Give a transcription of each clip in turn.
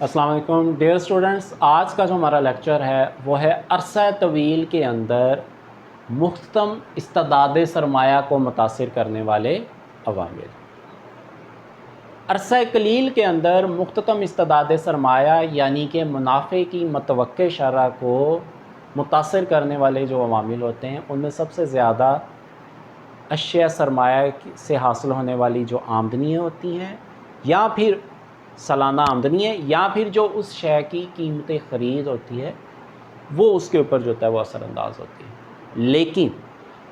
अस्सलाम वालेकुम dear students, आज का जो हमारा लेक्चर है वो है अरसा तवील के अंदर मुख्तम इस्तेदाद सरमाया को मुतासिर करने वाले अवामिल। अरसा कलील के अंदर मुख्तम इस्तेदाद सरमाया यानी कि मुनाफे की मतवक्के शरह को मुतासिर करने वाले जो अवामिल होते हैं उनमें सबसे ज़्यादा अशिया सरमाया से हासिल होने वाली जो आमदनी होती हैं या फिर सालाना आमदनी है या फिर जो उस शय की कीमत ख़रीद होती है वो उसके ऊपर जो होता है वो असरअंदाज होती है। लेकिन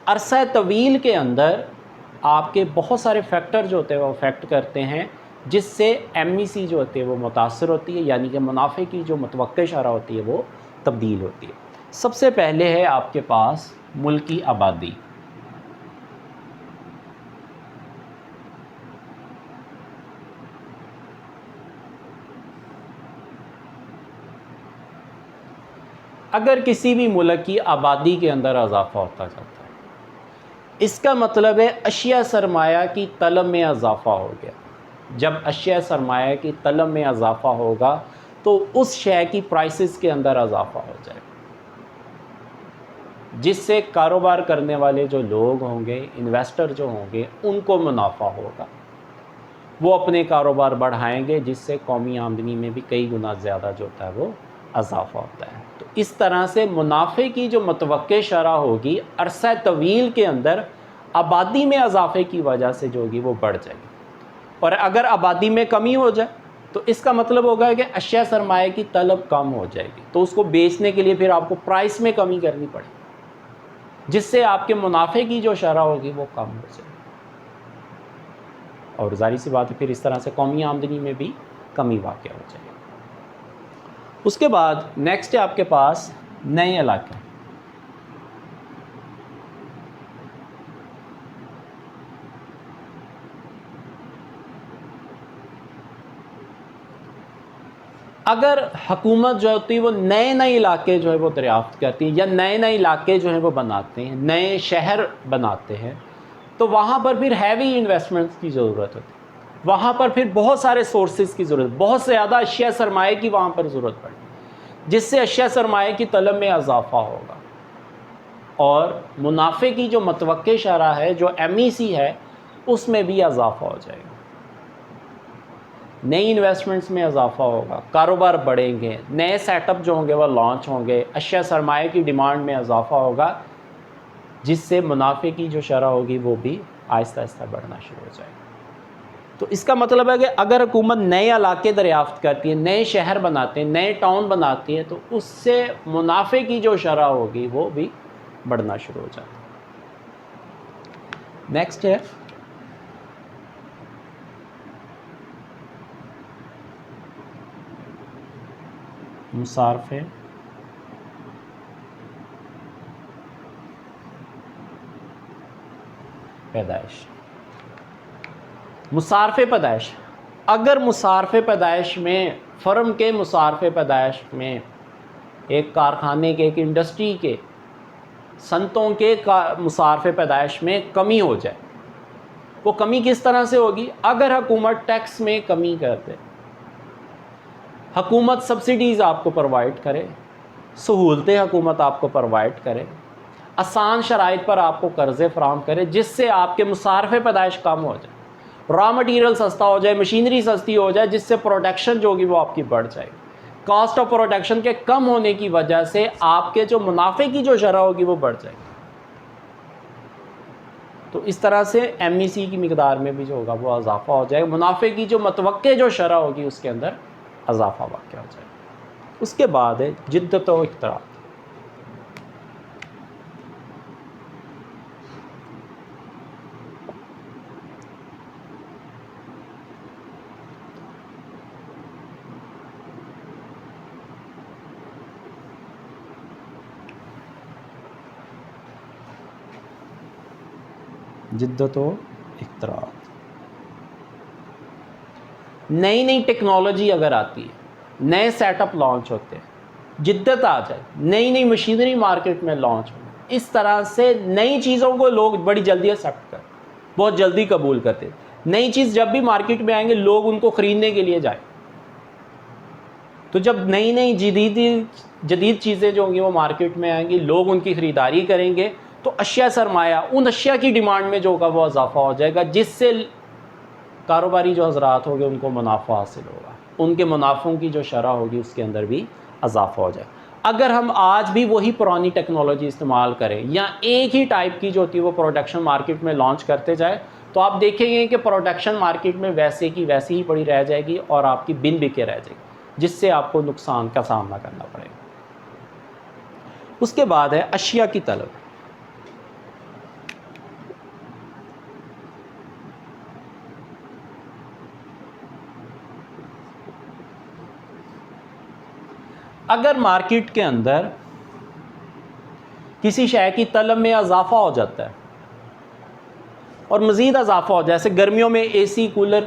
अरसा तवील के अंदर आपके बहुत सारे फैक्टर जो होते हैं वो अफेक्ट करते हैं जिससे MEC जो होती है वो मुतासर होती है, यानी कि मुनाफे की जो मतवक्के शरह होती है वो तब्दील होती है। सबसे पहले है आपके पास मुल्की आबादी। अगर किसी भी मुल्क की आबादी के अंदर इजाफ़ा होता जाता है, इसका मतलब है अशिया सरमाया की तलब में इजाफ़ा हो गया। जब अशिया सरमाया की तलब में इजाफ़ा होगा तो उस शय की प्राइसेस के अंदर इजाफ़ा हो जाएगा, जिससे कारोबार करने वाले जो लोग होंगे, इन्वेस्टर जो होंगे, उनको मुनाफा होगा। वो अपने कारोबार बढ़ाएंगे, जिससे कौमी आमदनी में भी कई गुना ज़्यादा जो होता है वो इजाफ़ा होता है। तो इस तरह से मुनाफे की जो मतवक्के शरह होगी अरसा तवील के अंदर आबादी में इजाफ़े की वजह से जो होगी वो बढ़ जाएगी। और अगर आबादी में कमी हो जाए तो इसका मतलब होगा कि अशिया सरमाए की तलब कम हो जाएगी, तो उसको बेचने के लिए फिर आपको प्राइस में कमी करनी पड़ेगी, जिससे आपके मुनाफे की जो शरह होगी वो कम हो जाएगी। और जाहिर सी बात है फिर इस तरह से कौमी आमदनी में भी कमी वाक़या हो जाएगी। उसके बाद नेक्स्ट है आपके पास नए इलाके। अगर हुकूमत जो होती है वो नए नए इलाके जो है वो दरियाफ्त करती है या नए नए इलाके जो है वो बनाते हैं, नए शहर बनाते हैं, तो वहाँ पर फिर हैवी इन्वेस्टमेंट्स की ज़रूरत होती है। वहाँ पर फिर बहुत सारे सोर्सेज़ की ज़रूरत, बहुत से ज़्यादा अशिया सरमाए की वहाँ पर ज़रूरत पड़ेगी, जिससे अशिया सरमाए की तलब में इजाफ़ा होगा और मुनाफे की जो मतवक्के शरह है, जो MEC है, उसमें भी इजाफ़ा हो जाएगा। नई इन्वेस्टमेंट्स में इजाफ़ा होगा, कारोबार बढ़ेंगे, नए सेटअप जो होंगे वो लॉन्च होंगे, अशिया सरमाए की डिमांड में इजाफ़ा होगा, जिससे मुनाफे की जो शरह होगी वो भी आहिस्ता आहिस्ता बढ़ना शुरू हो जाएगा। तो इसका मतलब है कि अगर हुकूमत नए इलाके दरियाफ्त करती है, नए शहर बनाते हैं, नए टाउन बनाती है, तो उससे मुनाफे की जो शरह होगी वो भी बढ़ना शुरू हो जाता है। नेक्स्ट है मुसारफे पैदाइश। मुसारफे पैदाइश, अगर मुसारफे पैदाइश में फर्म के मुसारफे पैदाइश में एक कारखाने के, एक इंडस्ट्री के, सनतों के मुसारफे पैदाइश में कमी हो जाए, वो कमी किस तरह से होगी? अगर हुकूमत टैक्स में कमी कर दे, हुकूमत सब्सिडीज़ आपको प्रोवाइड करे, सहूलतें हुकूमत आपको प्रोवाइड करे, आसान शराइत पर आपको कर्ज़े फराहम करे, जिससे आपके मुसारफे पैदाइश कम हो जाए, रॉ मटीरियल सस्ता हो जाए, मशीनरी सस्ती हो जाए, जिससे प्रोडक्शन जो होगी वो आपकी बढ़ जाएगी। कॉस्ट ऑफ प्रोडक्शन के कम होने की वजह से आपके जो मुनाफे की जो शरह होगी वो बढ़ जाएगी। तो इस तरह से MEC की मिकदार में भी जो होगा वो इजाफ़ा हो जाएगा, मुनाफे की जो मतवक्के जो शरह होगी उसके अंदर इजाफ़ा वाक़या हो जाएगा। उसके बाद है जिद्दत व इख्तरात। जिद्दत व इख्तरात, नई नई टेक्नोलॉजी अगर आती है, नए सेटअप लॉन्च होते हैं, जिद्दत आ जाए, नई नई मशीनरी मार्केट में लॉन्च हो, इस तरह से नई चीज़ों को लोग बड़ी जल्दी एक्सेप्ट कर, बहुत जल्दी कबूल करते। नई चीज़ जब भी मार्केट में आएंगे लोग उनको ख़रीदने के लिए जाए, تو جب نئی نئی جدید چیزیں جو ہوں گی وہ مارکیٹ میں آئیں گی، لوگ ان کی خریداری کریں گے، تو اشیاء سرمایہ، ان اشیاء کی ڈیمانڈ میں جو ہوگا وہ اضافہ ہو جائے گا، جس سے کاروباری جو حضرات ہوں گے ان کو منافع حاصل ہوگا، ان کے منافعوں کی جو شرح ہوگی اس کے اندر بھی اضافہ ہو جائے گا۔ اگر ہم آج بھی وہی پرانی ٹیکنالوجی استعمال کریں یا ایک ہی ٹائپ کی جو ہوتی ہے وہ پروڈکشن مارکیٹ میں لانچ کرتے جائے، تو آپ دیکھیں گے کہ پروڈکشن مارکیٹ میں ویسے کی ویسی ہی پڑی رہ جائے گی اور آپ کی بن بکے رہ جائے گی، جس سے آپ کو نقصان کا سامنا کرنا پڑے گا۔ اس کے بعد ہے اشیاء کی طلب۔ اگر مارکیٹ کے اندر کسی شے کی طلب میں اضافہ ہو جاتا ہے اور مزید اضافہ ہو، جیسے گرمیوں میں اے سی، کولر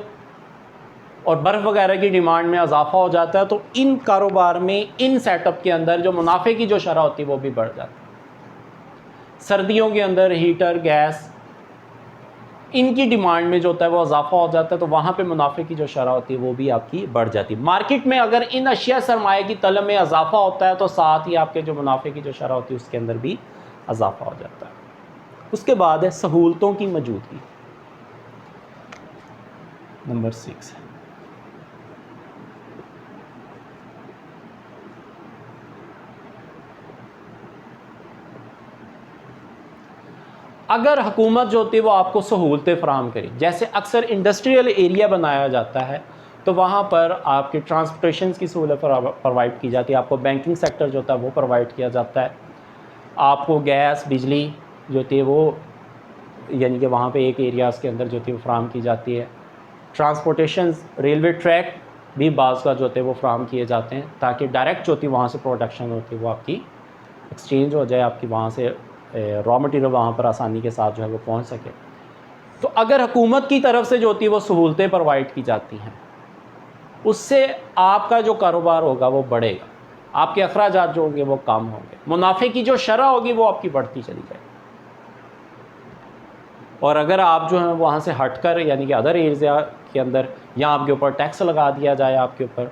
اور برف وغیرہ کی ڈیمانڈ میں اضافہ ہو جاتا ہے، تو ان کاروبار میں، ان سیٹ اپ کے اندر جو منافع کی جو شرح ہوتی ہے وہ بھی بڑھ جاتی ہے۔ سردیوں کے اندر ہیٹر، گیس، ان کی ڈیمانڈ میں جو ہوتا ہے وہ اضافہ ہو جاتا ہے، تو وہاں پہ منافع کی جو شرح ہوتی ہے وہ بھی آپ کی بڑھ جاتی ہے۔ مارکیٹ میں اگر ان اشیاء سرمایہ کی طلب میں اضافہ ہوتا ہے تو ساتھ ہی آپ کے جو منافع کی جو شرح ہوتی ہے اس کے اندر بھی اضافہ ہو جاتا ہے۔ اس کے بعد ہے سہولتوں کی موجودگی، نمبر 6۔ اگر حکومت جو ہوتی ہے وہ آپ کو سہولتیں فراہم کرے، جیسے اکثر انڈسٹریل ایریا بنایا جاتا ہے تو وہاں پر آپ کے ٹرانسپورٹیشنز کی سہولت پرووائڈ کی جاتی ہے، آپ کو بینکنگ سیکٹر جو ہوتا ہے وہ پرووائڈ کیا جاتا ہے، آپ کو گیس، بجلی جو ہوتی ہے وہ یعنی کہ وہاں پہ ایک ایریاز کے اندر جو ہوتی ہے وہ فراہم کی جاتی ہے۔ ٹرانسپورٹیشنز، ریلوے ٹریک بھی بعض کا جو ہوتے ہیں وہ فراہم کیے جاتے ہیں تاکہ ڈائریکٹ جو ہوتی ہے وہاں سے پروڈکشن ہوتی ہے وہ آپ کی ایکسچینج ہو جائے، آپ کی وہاں سے را مٹیریل وہاں پر آسانی کے ساتھ جو ہے وہ پہنچ سکے۔ تو اگر حکومت کی طرف سے جو ہوتی ہے وہ سہولتیں پرووائڈ کی جاتی ہیں، اس سے آپ کا جو کاروبار ہوگا وہ بڑھے گا، آپ کے اخراجات جو ہوں گے وہ کم ہوں گے، منافع کی جو شرح ہوگی وہ آپ کی بڑھتی چلی جائے گی۔ اور اگر آپ جو ہیں وہاں سے ہٹ کر یعنی کہ ادر ایریا کے اندر یا آپ کے اوپر ٹیکس لگا دیا جائے آپ کے اوپر،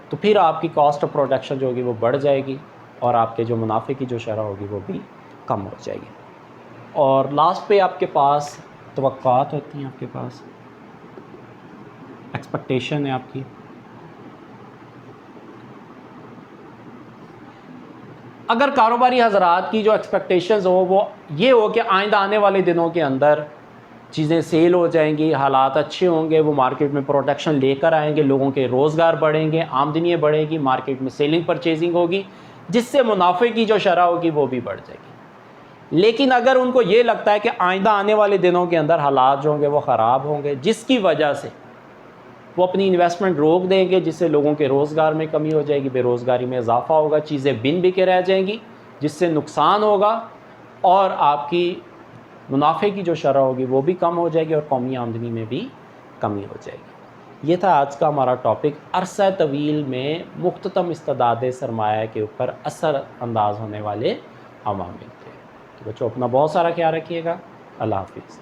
تو پھر آپ کی کاسٹ آف پروڈکشن جو ہوگی وہ بڑھ جائے گی اور آپ کے جو منافع کی جو شرح ہوگی وہ بھی کم ہو جائے گی۔ اور لاسٹ پہ آپ کے پاس توقعات ہوتی ہیں، آپ کے پاس ایکسپیکٹیشن ہے آپ کی۔ اگر کاروباری حضرات کی جو ایکسپیکٹیشنز ہو وہ یہ ہو کہ آئندہ آنے والے دنوں کے اندر چیزیں سیل ہو جائیں گی، حالات اچھے ہوں گے، وہ مارکیٹ میں پروڈکشن لے کر آئیں گے، لوگوں کے روزگار بڑھیں گے، آمدنیاں بڑھیں گی، مارکیٹ میں سیلنگ پرچیزنگ ہوگی، جس سے منافع کی جو شرح ہوگی وہ بھی بڑھ جائے گی۔ لیکن اگر ان کو یہ لگتا ہے کہ آئندہ آنے والے دنوں کے اندر حالات جو ہوں گے وہ خراب ہوں گے، جس کی وجہ سے وہ اپنی انویسٹمنٹ روک دیں گے، جس سے لوگوں کے روزگار میں کمی ہو جائے گی، بے روزگاری میں اضافہ ہوگا، چیزیں بن بکے رہ جائیں گی، جس سے نقصان ہوگا اور آپ کی منافع کی جو شرح ہوگی وہ بھی کم ہو جائے گی اور قومی آمدنی میں بھی کمی ہو جائے گی۔ یہ تھا آج کا ہمارا ٹاپک، عرصہ طویل میں مختتم استعداد سرمایہ کے اوپر اثر انداز ہونے والے عوامل تھے۔ تو بچوں اپنا بہت سارا خیال رکھیے گا۔ اللہ حافظ۔